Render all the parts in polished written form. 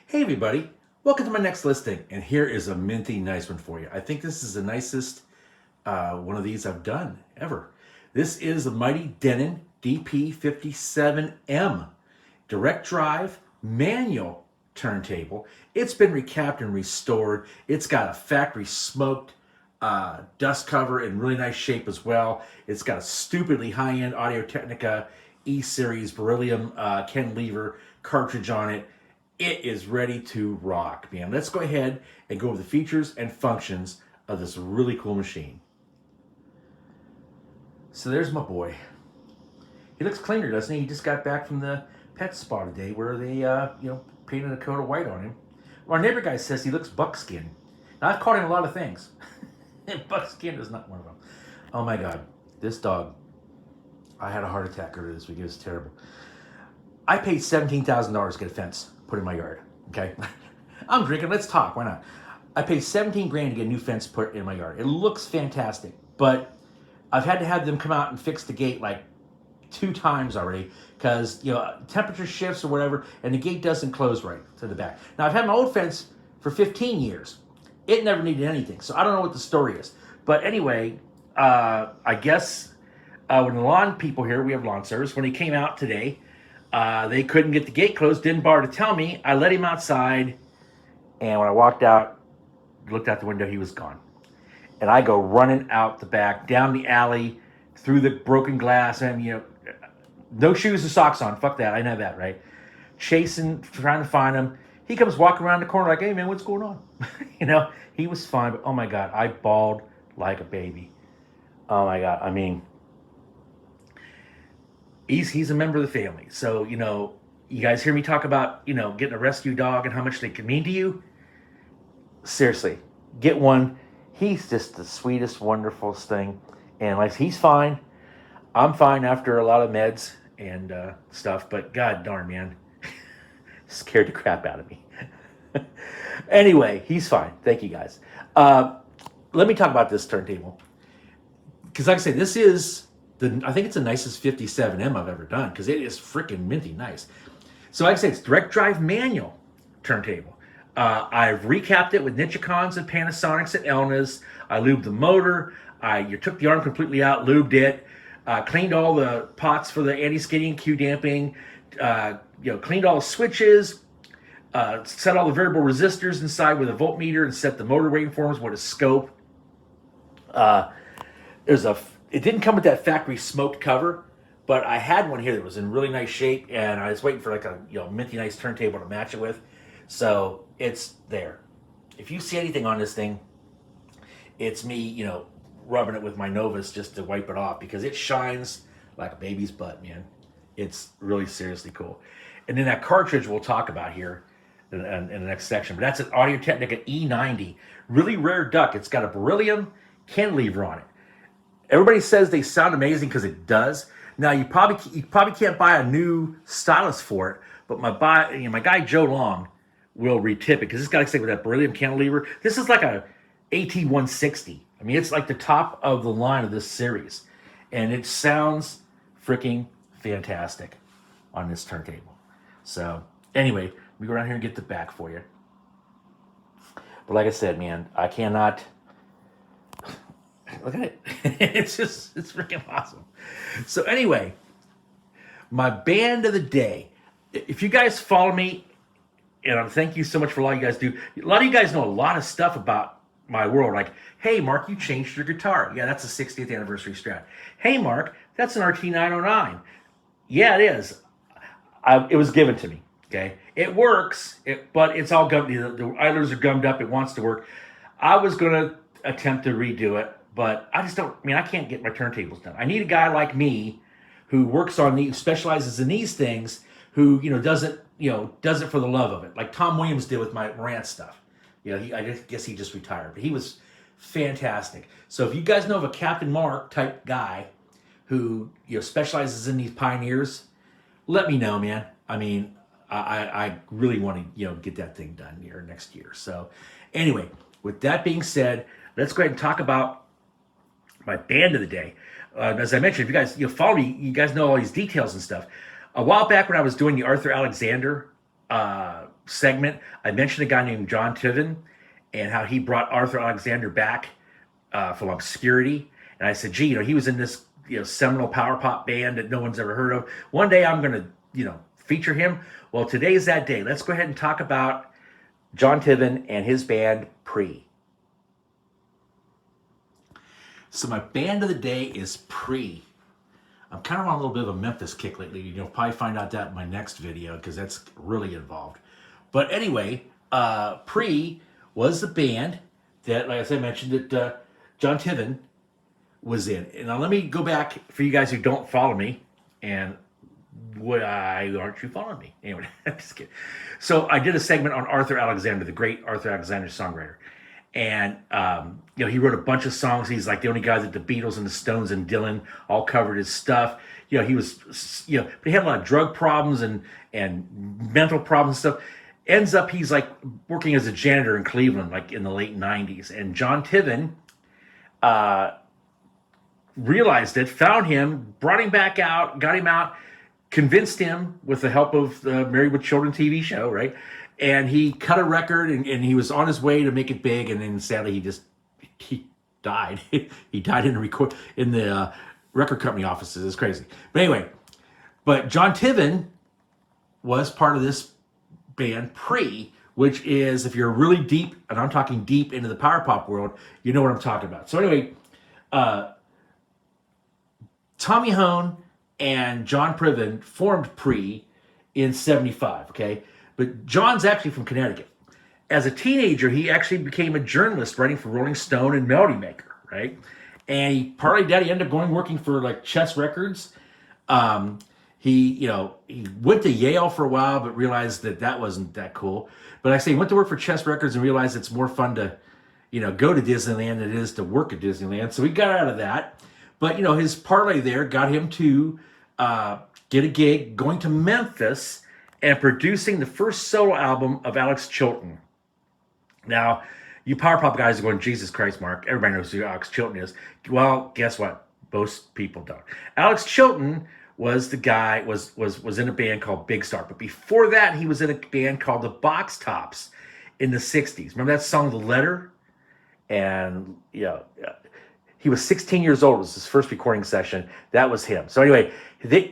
Hey everybody, welcome to my next listing, and here is a minty nice one for you. I think this is the nicest one of these I've done ever. This is the mighty Denon DP-57m direct drive manual turntable. It's been recapped and restored. It's got a factory smoked dust cover in really nice shape as well. It's got a stupidly high-end Audio-Technica E-Series beryllium cantilever cartridge on it. It is ready to rock, man. Let's go ahead and go over the features and functions of this really cool machine. So there's my boy. He looks cleaner, doesn't he? He just got back from the pet spa today where they, painted a coat of white on him. Our neighbor guy says he looks buckskin. Now, I've caught him a lot of things. And buckskin is not one of them. Oh my God, this dog. I had a heart attack earlier this week. It was terrible. I paid $17,000 to get a fence put in my yard, okay? I'm drinking, let's talk, why not? I paid 17 grand to get a new fence put in my yard. It looks fantastic, but I've had to have them come out and fix the gate like 2 times already because, temperature shifts or whatever, and the gate doesn't close right to the back. Now, I've had my old fence for 15 years. It never needed anything, so I don't know what the story is. But anyway, I guess when the lawn people here, we have lawn service, when he came out today, they couldn't get the gate closed, didn't bother to tell me. I let him outside, and when I walked out, looked out the window, he was gone. And I go running out the back, down the alley, through the broken glass, and, no shoes or socks on. Fuck that, I know that, right? Chasing, trying to find him. He comes walking around the corner like, hey, man, what's going on? He was fine, but oh, my God, I bawled like a baby. Oh, my God, I mean... He's a member of the family. So, you guys hear me talk about, getting a rescue dog and how much they can mean to you. Seriously, get one. He's just the sweetest, wonderfulest thing. And like, he's fine. I'm fine after a lot of meds and stuff. But God darn, man, scared the crap out of me. Anyway, he's fine. Thank you, guys. Let me talk about this turntable. Because like I say, this is... I think it's the nicest 57M I've ever done because it is freaking minty nice. So like I say, it's direct drive manual turntable. I've recapped it with Nichicons and Panasonics and Elnas. I lubed the motor. You took the arm completely out, lubed it, cleaned all the pots for the anti-skidding and Q-damping, cleaned all the switches, set all the variable resistors inside with a voltmeter and set the motor waveforms with a scope. It didn't come with that factory smoked cover, but I had one here that was in really nice shape, and I was waiting for like a minty nice turntable to match it with. So it's there. If you see anything on this thing, it's me, rubbing it with my Novus just to wipe it off because it shines like a baby's butt, man. It's really seriously cool. And then that cartridge we'll talk about here in the next section. But that's an Audio-Technica E90, really rare duck. It's got a beryllium cantilever on it. Everybody says they sound amazing because it does. Now you probably can't buy a new stylus for it, but my guy Joe Long will retip it because it's got to say with that beryllium cantilever. This is like a AT160. I mean, it's like the top of the line of this series, and it sounds freaking fantastic on this turntable. So anyway, let me go around here and get the back for you. But like I said, man, I cannot. Look at it. It's freaking awesome. So anyway, my band of the day. If you guys follow me, and thank you so much for a lot of you guys do. A lot of you guys know a lot of stuff about my world. Like, hey, Mark, you changed your guitar. Yeah, that's a 60th anniversary Strat. Hey, Mark, that's an RT909. Yeah, it is. It was given to me. Okay, it works, but it's all gummed. The idlers are gummed up. It wants to work. I was going to attempt to redo it. But I just don't, I can't get my turntables done. I need a guy like me who works on these, specializes in these things, who, does it for the love of it. Like Tom Williams did with my Marantz stuff. I guess he just retired, but he was fantastic. So if you guys know of a Captain Mark type guy who, specializes in these pioneers, let me know, man. I really want to, get that thing done here next year. So anyway, with that being said, let's go ahead and talk about my band of the day. As I mentioned, if you guys follow me, you guys know all these details and stuff. A while back when I was doing the Arthur Alexander segment, I mentioned a guy named John Tiven and how he brought Arthur Alexander back from obscurity. And I said, gee, he was in this seminal power pop band that no one's ever heard of. One day I'm going to feature him. Well, today's that day. Let's go ahead and talk about John Tiven and his band Pre. So my band of the day is Pre. I'm kind of on a little bit of a Memphis kick lately. You'll probably find out that in my next video because that's really involved. But anyway, Pre was the band that, like I mentioned, that John Tiven was in. And now let me go back for you guys who don't follow me. And why aren't you following me? Anyway, I'm just kidding. So I did a segment on Arthur Alexander, the great Arthur Alexander songwriter. And, he wrote a bunch of songs. He's like the only guy that the Beatles and the Stones and Dylan all covered his stuff. He was, but he had a lot of drug problems and mental problems and stuff. Ends up, he's like working as a janitor in Cleveland, like in the late 90s. And John Tiven realized it, found him, brought him back out, got him out, convinced him with the help of the Married with Children TV show, right? And he cut a record, and he was on his way to make it big, and then sadly he died. He died in the record company offices. It's crazy. But anyway, John Tiven was part of this band Pre, which is, if you're really deep, and I'm talking deep into the power pop world, you know what I'm talking about. So anyway, Tommy Hone and John Tiven formed Pre in 75, okay? But John's actually from Connecticut. As a teenager, he actually became a journalist writing for Rolling Stone and Melody Maker, right? And he ended up working for like Chess Records. He went to Yale for a while, but realized that wasn't that cool. But he went to work for Chess Records and realized it's more fun to, go to Disneyland than it is to work at Disneyland. So he got out of that. But, his parlay there got him to get a gig going to Memphis and producing the first solo album of Alex Chilton. Now, you power pop guys are going, Jesus Christ, Mark, everybody knows who Alex Chilton is. Well, guess what? Most people don't. Alex Chilton was the guy, was in a band called Big Star. But before that, he was in a band called the Box Tops in the 60s. Remember that song, The Letter? And, he was 16 years old. It was his first recording session. That was him. So anyway,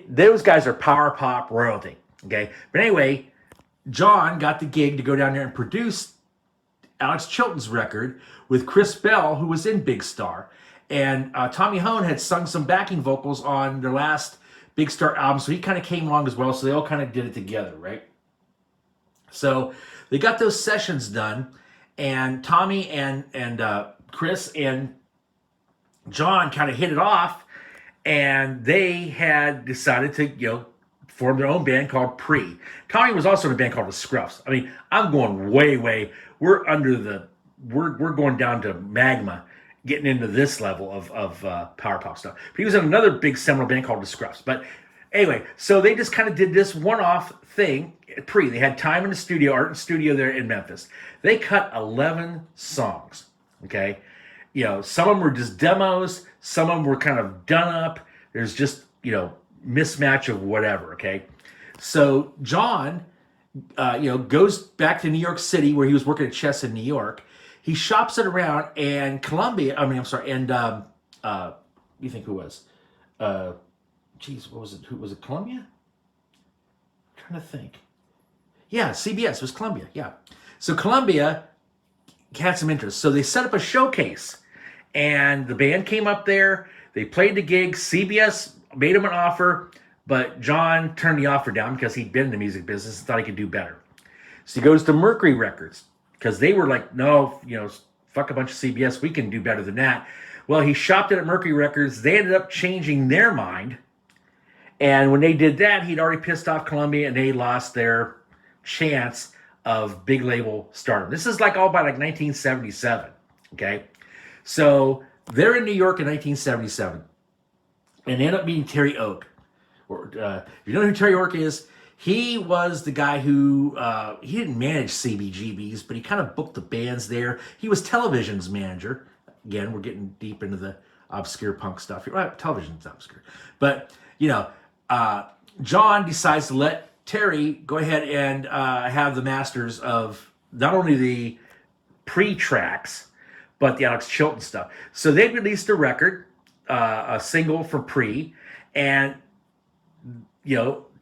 those guys are power pop royalty. Okay, but anyway, John got the gig to go down there and produce Alex Chilton's record with Chris Bell, who was in Big Star. And Tommy Hone had sung some backing vocals on their last Big Star album, so he kind of came along as well, so they all kind of did it together, right? So they got those sessions done, and Tommy and Chris and John kind of hit it off, and they had decided to, formed their own band called Pre. Tommy was also in a band called the Scruffs. I mean, I'm going way. We're going down to magma, getting into this level of power pop stuff. But he was in another big seminal band called the Scruffs. But anyway, so they just kind of did this one-off thing. Pre. They had time in the studio, art and studio there in Memphis. They cut 11 songs. Okay, some of them were just demos. Some of them were kind of done up. There's just mismatch of whatever, okay? So John, goes back to New York City where he was working at Chess in New York. He shops it around, and you think who was? What was it? Who was it? Columbia? I'm trying to think. Yeah, CBS was Columbia, yeah. So Columbia had some interest. So they set up a showcase, and the band came up there. They played the gig. CBS made him an offer, but John turned the offer down because he'd been in the music business and thought he could do better. So he goes to Mercury Records because they were like, no, fuck a bunch of CBS. We can do better than that. Well, he shopped it at Mercury Records. They ended up changing their mind. And when they did that, he'd already pissed off Columbia, and they lost their chance of big label stardom. This is all by 1977, okay? So they're in New York in 1977. And they end up meeting Terry Oak. If you don't know who Terry Oak is, he was the guy who, he didn't manage CBGBs, but he kind of booked the bands there. He was television's manager. Again, we're getting deep into the obscure punk stuff here. Well, television's obscure. But, John decides to let Terry go ahead and have the masters of not only the pre-tracks, but the Alex Chilton stuff. So they released a record, a single for pre, and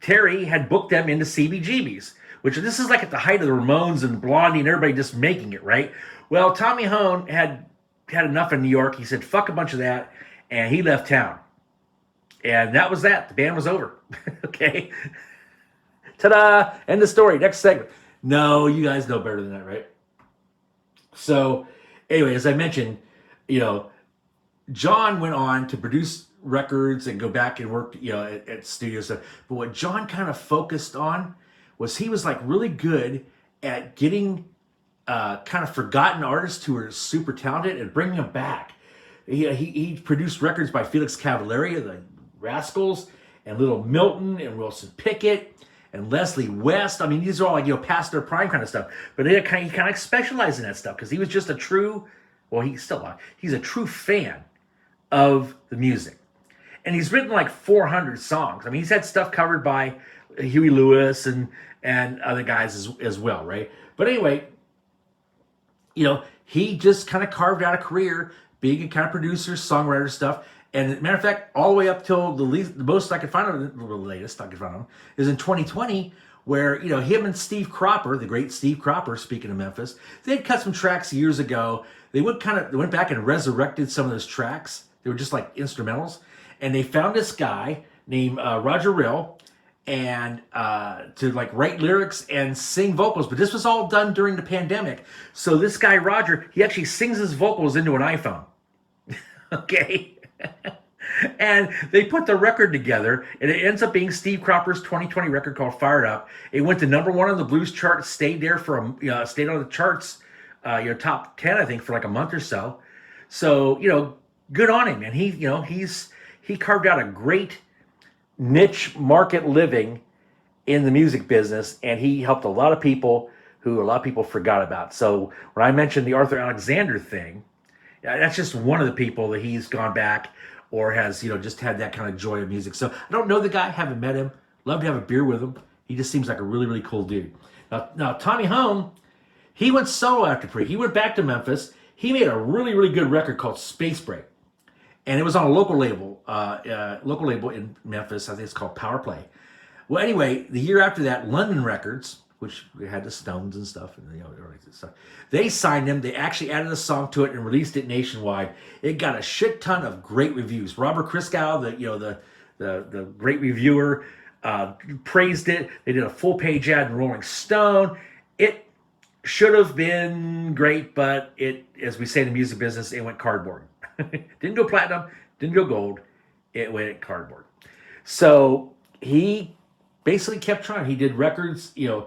Terry had booked them into CBGB's, which this is like at the height of the Ramones and Blondie and everybody just making it, right? Well, Tommy Hone had enough in New York. He said, fuck a bunch of that, and he left town. And that was that. The band was over. Okay. Ta-da! End of story. Next segment. No, you guys know better than that, right? So, anyway, as I mentioned, John went on to produce records and go back and work, at studio stuff. But what John kind of focused on was he was like really good at getting kind of forgotten artists who were super talented and bringing them back. He produced records by Felix Cavalieri, the Rascals, and Little Milton, and Wilson Pickett, and Leslie West. I mean, these are all like, past their prime kind of stuff. But he kind of specialized in that stuff because he was just he's a true fan of the music. And he's written like 400 songs. I mean, he's had stuff covered by Huey Lewis and other guys as well, right? But anyway, he just kind of carved out a career being a kind of producer, songwriter stuff. And as a matter of fact, all the way up till the most I could find on the latest I could find on is in 2020, where him and Steve Cropper, the great Steve Cropper, speaking of Memphis, they had cut some tracks years ago. They went back and resurrected some of those tracks. They were just like instrumentals, and they found this guy named Roger Rill, and to like write lyrics and sing vocals. But this was all done during the pandemic. So this guy Roger, he actually sings his vocals into an iPhone. Okay. And they put the record together, and it ends up being Steve Cropper's 2020 record called Fired Up. It went to #1 on the blues chart, stayed there stayed on the charts, top 10, I think, for like a month or so. So, good on him. And he carved out a great niche market living in the music business, and he helped a lot of people who a lot of people forgot about. So when I mentioned the Arthur Alexander thing, that's just one of the people that he's gone back or has, just had that kind of joy of music. So I don't know the guy, haven't met him. Love to have a beer with him. He just seems like a really, really cool dude. Now Tommy Home, he went solo after Pre. He went back to Memphis. He made a really, really good record called Space Break. And it was on a local label in Memphis. I think it's called Power Play. Well, anyway, the year after that, London Records, which had the Stones and stuff, and stuff, they signed him. They actually added a song to it and released it nationwide. It got a shit ton of great reviews. Robert Christgau, the great reviewer, praised it. They did a full page ad in Rolling Stone. It should have been great, but it, as we say in the music business, it went cardboard. Didn't go platinum, didn't go gold. It went cardboard. So he basically kept trying. He did records, in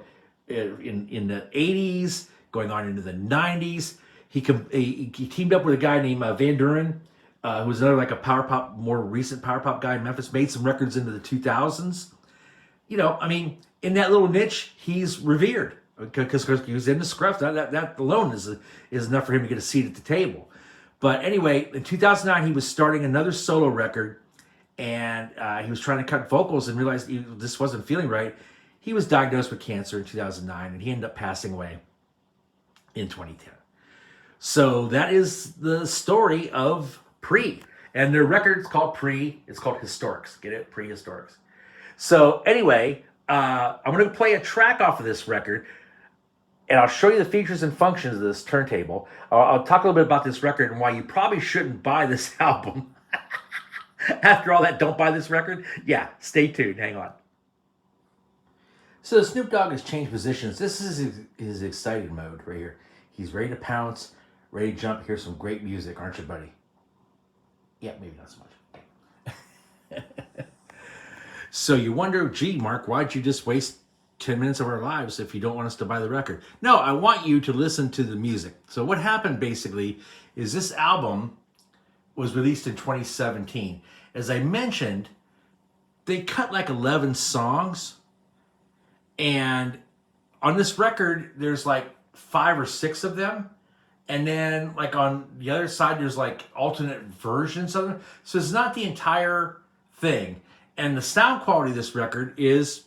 the 80s, going on into the 90s. He teamed up with a guy named Van Duren, who was another like a power pop, more recent power pop guy in Memphis. Made some records into the 2000s. In that little niche, he's revered because he was in the scruff. That alone is enough for him to get a seat at the table. But anyway, in 2009, he was starting another solo record, and he was trying to cut vocals and realized this wasn't feeling right. He was diagnosed with cancer in 2009, and he ended up passing away in 2010. So that is the story of Pre. And their record's called Pre. It's called Historics. Get it? Prehistorics. So anyway, I'm going to play a track off of this record, and I'll show you the features and functions of this turntable. I'll talk a little bit about this record and why you probably shouldn't buy this album. After all that, don't buy this record? Yeah, stay tuned. Hang on. So Snoop Dogg has changed positions. This is his excited mode right here. He's ready to pounce, ready to jump. Here's some great music, aren't you, buddy? Yeah, maybe not so much. So you wonder, gee, Mark, why'd you just waste 10 minutes of our lives if you don't want us to buy the record? No, I want you to listen to the music. So what happened basically is this album was released in 2017. As I mentioned, they cut like 11 songs. And on this record, there's like 5 or 6 of them. And then like on the other side, there's like alternate versions of them. So it's not the entire thing. And the sound quality of this record is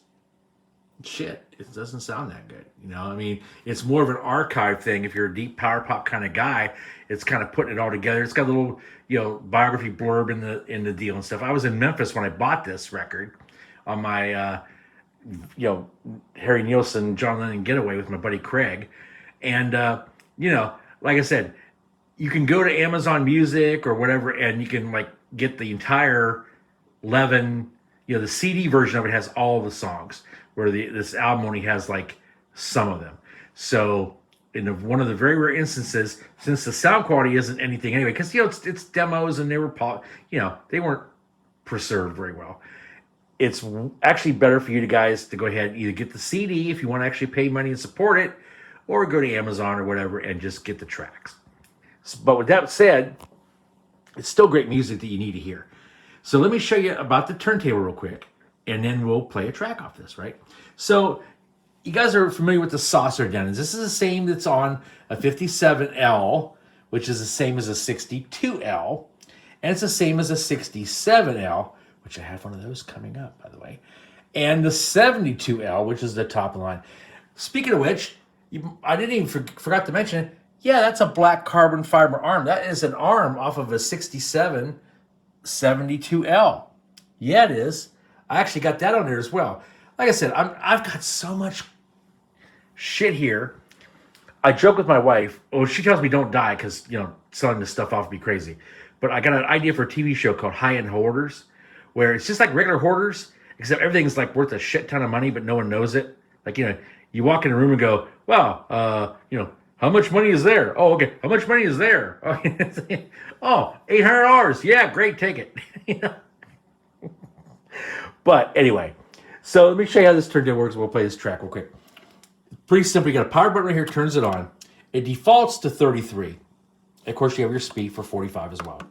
shit, it doesn't sound that good. You know, I mean, it's more of an archive thing. If you're a deep power pop kind of guy, it's kind of putting it all together. It's got a little, biography blurb in the deal and stuff. I was in Memphis when I bought this record on my, Harry Nilsson, John Lennon getaway with my buddy Craig, and like I said, you can go to Amazon Music or whatever, and you can like get the entire 11. The CD version of it has all the songs, where this album only has like some of them. So one of the very rare instances, since the sound quality isn't anything anyway, because it's demos and they weren't preserved very well. It's actually better for you guys to go ahead and either get the CD if you want to actually pay money and support it, or go to Amazon or whatever and just get the tracks. But with that said, it's still great music that you need to hear. So let me show you about the turntable real quick, and then we'll play a track off this, right? So you guys are familiar with the saucer Denons. This is the same that's on a 57L, which is the same as a 62L, and it's the same as a 67L, which I have one of those coming up, by the way, and the 72L, which is the top of the line. Speaking of which, I didn't even forgot to mention it. Yeah, that's a black carbon fiber arm. That is an arm off of a 67 72L. Yeah, it is. I actually got that on there as well. Like I said, I've got so much shit here. I joke with my wife. Oh, she tells me don't die because, selling this stuff off would be crazy. But I got an idea for a TV show called High End Hoarders, where it's just like regular hoarders, except everything's like worth a shit ton of money, but no one knows it. Like, you walk in a room and go, wow, how much money is there? Oh, okay. How much money is there? Oh, $800. Yeah, great. Take it. But anyway, so let me show you how this turntable works. We'll play this track real quick. Pretty simple. You got a power button right here, turns it on. It defaults to 33. Of course, you have your speed for 45 as well.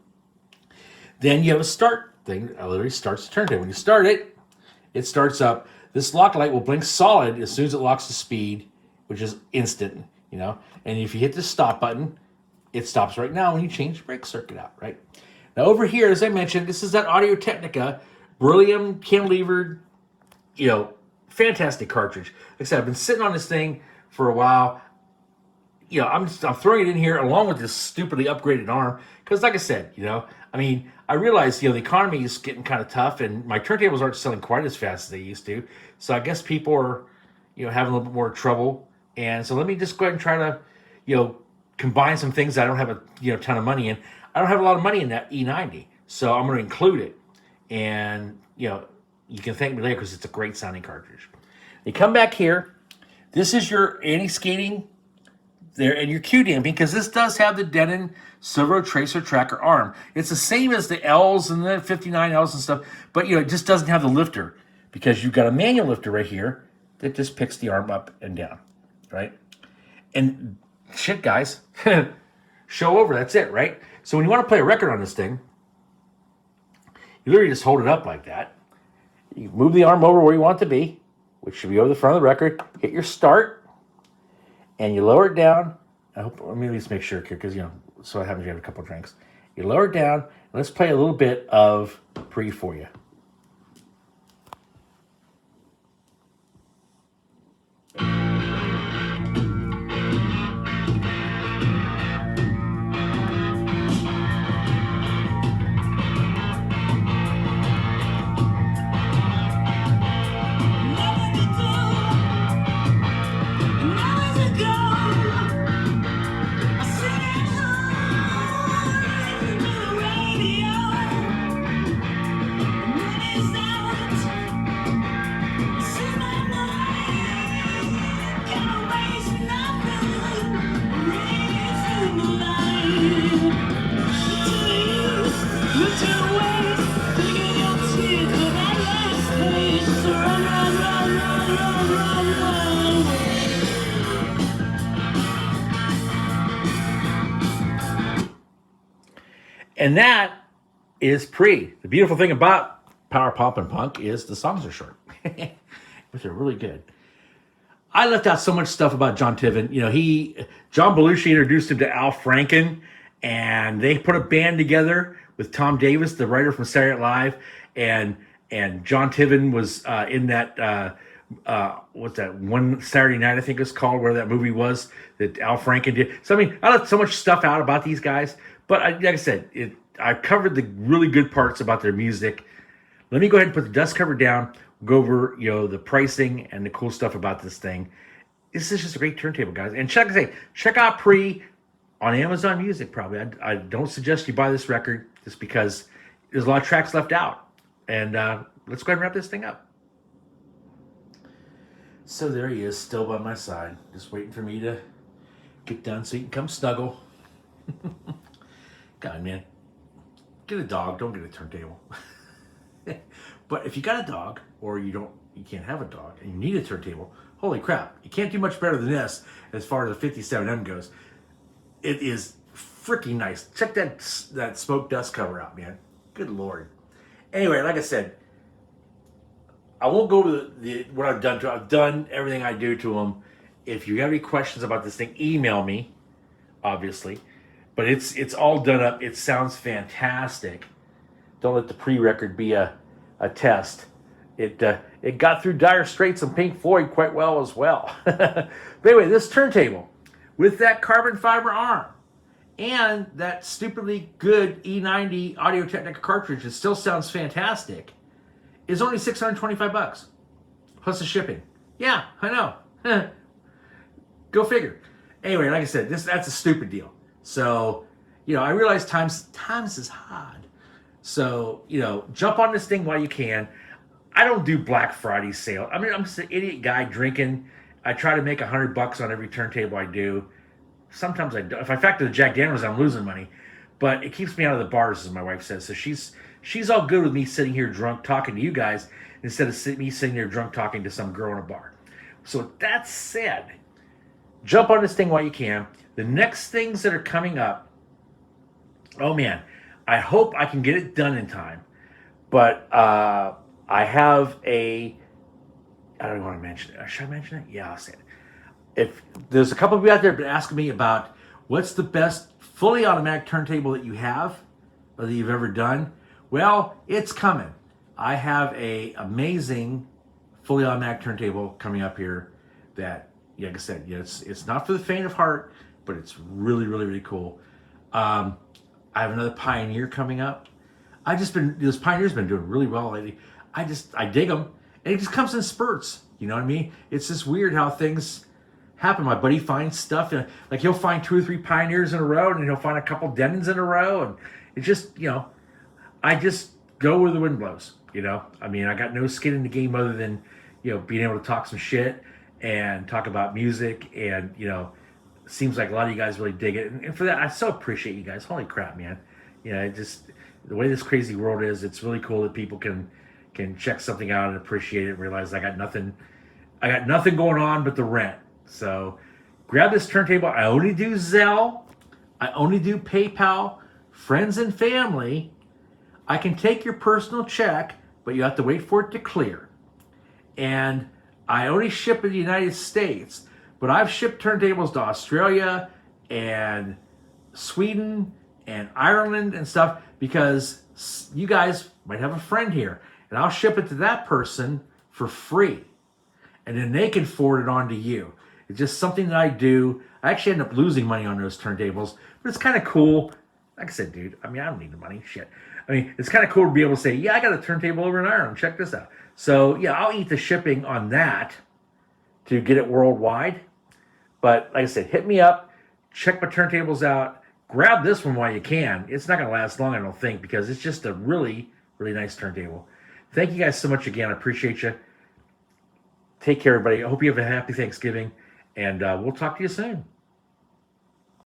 Then you have a start thing. It literally starts the turntable. When you start it, it starts up. This lock light will blink solid as soon as it locks the speed, which is instant, And if you hit the stop button, it stops right now when you change the brake circuit out, right? Now over here, as I mentioned, this is that Audio-Technica beryllium cantilevered, fantastic cartridge. Like I said, I've been sitting on this thing for a while. I'm throwing it in here along with this stupidly upgraded arm because, like I said, I realize the economy is getting kind of tough, and my turntables aren't selling quite as fast as they used to. So I guess people are, having a little bit more trouble. And so let me just go ahead and try to, combine some things that I don't have a ton of money in. I don't have a lot of money in that E90, so I'm going to include it. And you can thank me later because it's a great sounding cartridge. You come back here. This is your anti-skating there and your Q damping, because this does have the Denon servo tracer tracker arm. It's the same as the L's and the 59Ls and stuff, but it just doesn't have the lifter because you've got a manual lifter right here that just picks the arm up and down, right? And shit, guys, show over, that's it, right? So when you want to play a record on this thing, you literally just hold it up like that. You move the arm over where you want it to be, which should be over the front of the record. Hit your start, and you lower it down. Let me at least make sure here, because, so what happens if you have a couple of drinks. You lower it down, and let's play a little bit of Pre for you. And that is Pre. The beautiful thing about power pop and punk is the songs are short, which are really good. I left out so much stuff about John Tiven. John Belushi introduced him to Al Franken, and they put a band together with Tom Davis, the writer from Saturday Night Live, and John Tiven was in that what's that, One Saturday Night, I think it's called, where that movie was that Al Franken did. So I mean, I left so much stuff out about these guys, but like I said, I covered the really good parts about their music. Let me go ahead and put the dust cover down, go over, the pricing and the cool stuff about this thing. This is just a great turntable, guys. And check out Pre on Amazon Music. Probably, I don't suggest you buy this record just because there's a lot of tracks left out. And let's go ahead and wrap this thing up. So there he is, still by my side, just waiting for me to get done so he can come snuggle. God, man, get a dog. Don't get a turntable. But if you got a dog, or you can't have a dog, and you need a turntable, holy crap, you can't do much better than this as far as the 57M goes. It is freaking nice. Check that smoke dust cover out, man. Good Lord. Anyway, like I said, I won't go over what I've done to it. I've done everything I do to them. If you have any questions about this thing, email me, obviously. But it's all done up. It sounds fantastic. Don't let the pre-record be a test. It got through Dire Straits and Pink Floyd quite well as well. But anyway, this turntable with that carbon fiber arm and that stupidly good E90 Audio-Technica cartridge that still sounds fantastic is only $625 plus the shipping. Yeah, I know. Go figure. Anyway, like I said, that's a stupid deal. So, I realize times is hard. So, jump on this thing while you can. I don't do Black Friday sale. I mean, I'm just an idiot guy drinking. I try to make $100 on every turntable I do. Sometimes I don't. If I factor the Jack Daniels, I'm losing money. But it keeps me out of the bars, as my wife says. So she's all good with me sitting here drunk talking to you guys instead of me sitting there drunk talking to some girl in a bar. So with that said, jump on this thing while you can. The next things that are coming up, oh man, I hope I can get it done in time. But I have I don't want to mention it. Should I mention it? Yeah, I'll say it. If there's a couple of you out there been asking me about what's the best fully automatic turntable that you have or that you've ever done, well, it's coming. I have a amazing fully automatic turntable coming up here that, like I said, it's not for the faint of heart, but it's really, really, really cool. I have another Pioneer coming up. This Pioneer's been doing really well lately. I dig them, and it just comes in spurts. You know what I mean? It's just weird how things happen. My buddy finds stuff, and like he'll find 2 or 3 Pioneers in a row, and he'll find a couple Denons in a row, and it just, I just go where the wind blows. I mean, I got no skin in the game other than, being able to talk some shit and talk about music, and seems like a lot of you guys really dig it, and for that, I so appreciate you guys. Holy crap, man! Just the way this crazy world is, it's really cool that people can check something out and appreciate it and realize I got nothing going on but the rent. So grab this turntable. I only do Zelle. I only do PayPal, friends and family. I can take your personal check, but you have to wait for it to clear. And I only ship in the United States, but I've shipped turntables to Australia and Sweden and Ireland and stuff because you guys might have a friend here, and I'll ship it to that person for free, and then they can forward it on to you. It's just something that I do. I actually end up losing money on those turntables, but it's kind of cool. Like I said, dude, I mean, I don't need the money. Shit. I mean, it's kind of cool to be able to say, yeah, I got a turntable over in Ireland. Check this out. So, yeah, I'll eat the shipping on that to get it worldwide. But like I said, hit me up. Check my turntables out. Grab this one while you can. It's not going to last long, I don't think, because it's just a really, really nice turntable. Thank you guys so much again. I appreciate you. Take care, everybody. I hope you have a happy Thanksgiving, and we'll talk to you soon.